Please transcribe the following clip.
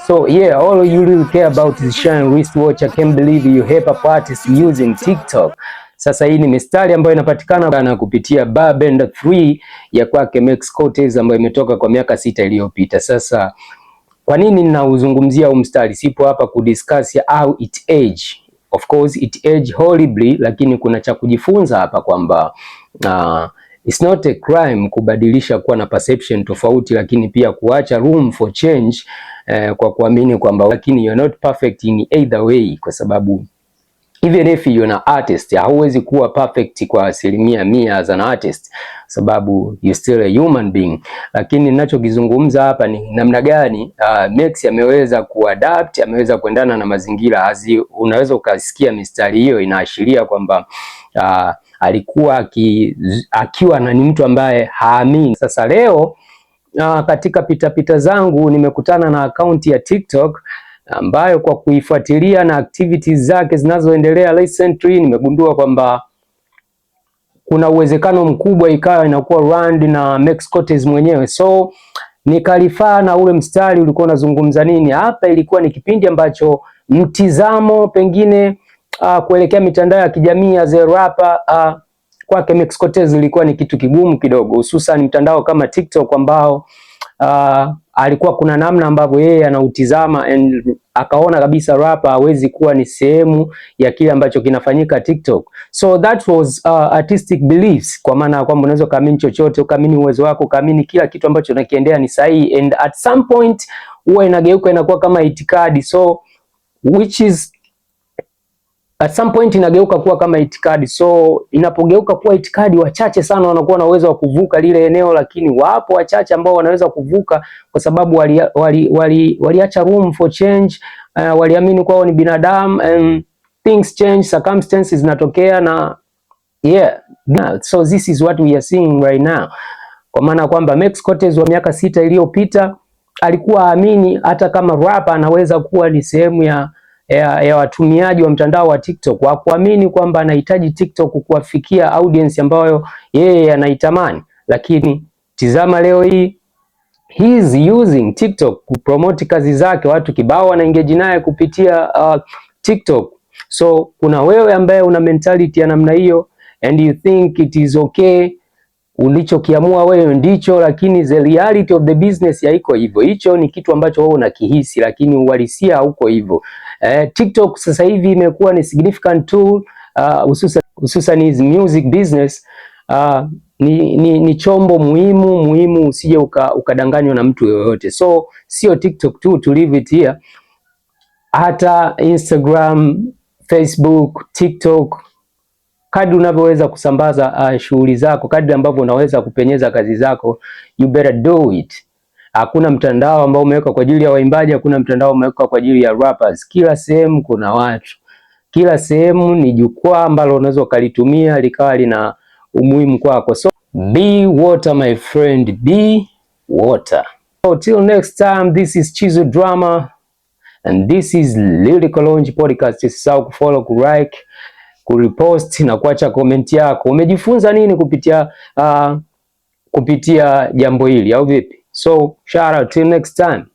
So yeah, all you really care about is sharing wristwatch. I can't believe you hip hop artists using TikTok. Sasa hii ni mistari ambayo inapatikana bana kupitia Barbenda 3 ya kwake Max Cortez ambayo imetoka kwa miaka 6 iliyopita. Sasa kwa nini ninauzungumzia huu mstari? Sipo hapa kudiscuss how it age. Of course it age horribly, lakini kuna cha kujifunza hapa kwamba it's not a crime kubadilisha kuwa na perception tofauti, lakini pia kuacha room for change kwa kuamini kwamba lakini you're not perfect in either way, kwa sababu even if you're an artist hauwezi kuwa perfect kwa 100% as an artist, sababu you still a human being. Lakini ninachokizungumza hapa ni namna gani Max ameweza kuadapt, ameweza kuendana na mazingira. Unaweza ukasikia mistari hiyo inaashiria kwamba alikuwa akiwa na ni mtu ambaye haamini. Sasa leo katika pitapita zangu nimekutana na akaunti ya TikTok ambayo kwa kuifuatilia na activities zake zinazoendelea recently nimegundua kwamba kuna uwezekano mkubwa ikawa inakuwa run na Max Cortez mwenyewe. So nikalifaa na ule mstari ulikuwa unazungumza nini hapa. Ilikuwa ni kipindi ambacho mtizamo pengine kuelekea mitandao ya kijamii as a rapper kwake Max Cortez ilikuwa ni kitu kigumu kidogo, hususan mtandao kama TikTok ambao alikuwa kuna namna ambavyo yeye anautizama and akaona kabisa rapper hawezi kuwa ni sehemu ya kile ambacho kinafanyika TikTok. So that was artistic beliefs, kwa maana kwamba unaweza kuamini chochote, ukaamini uwezo wako, ukaamini kila kitu ambacho unakiendea ni sahihi, and at some point huwa inageuka inakuwa kama itikadi. So which is at some point inageuka kuwa kama itikadi. So inapogeuka kuwa itikadi, wachache sana wanakuwa na uwezo wa kuvuka lile eneo, lakini wapo wachache ambao wanaweza kuvuka kwa sababu waliacha room for change. Waliamini kwao ni binadamu and things change, circumstances zinatokea na yeah. So this is what we are seeing right now. Kwa maana kwamba Max Cortez wa miaka 6 iliyopita alikuwa aamini hata kama rapper anaweza kuwa ni sehemu ya watumiaji wa mtandao wa TikTok, wa kuamini kwamba anahitaji TikTok kuwafikia audience ambayo yeye anaitamani. Lakini tizama leo hii he is using TikTok kupromote kazi zake, watu kibao wana engage naye kupitia TikTok. So kuna wewe ambaye una mentality ya namna hiyo and you think it is okay, ulichokiamua wewe ndicho, lakini the reality of the business haiko hivyo. Hicho ni kitu ambacho wewe unakihisi, lakini uhalisia hauko hivyo. TikTok sasa hivi imekuwa ni significant tool, hususan is music business. Ni chombo muhimu, usije ukadanganywa na mtu yoyote. So sio TikTok tu, to leave it here, hata Instagram, Facebook, TikTok, kadri unavyoweza kusambaza shughuli zako, kadri ambavyo unaweza kupenyeza kazi zako, you better do it. Hakuna mtandao ambao umewekwa kwa ajili ya waimbaji, hakuna mtandao umewekwa kwa ajili ya rappers. Kila sehemu kuna watu, kila sehemu ni jukwaa ambalo unaweza ukalitumia likawa lina umuhimu kwako. So be water my friend, be water. So till next time, this is Chizo Drama and this is Lyrical Lounge Podcast. Usisahau kufollow, kulike, kurepost na kuacha comment yako. Umejifunza nini kupitia jambo hili au vipi? So shout out till next time.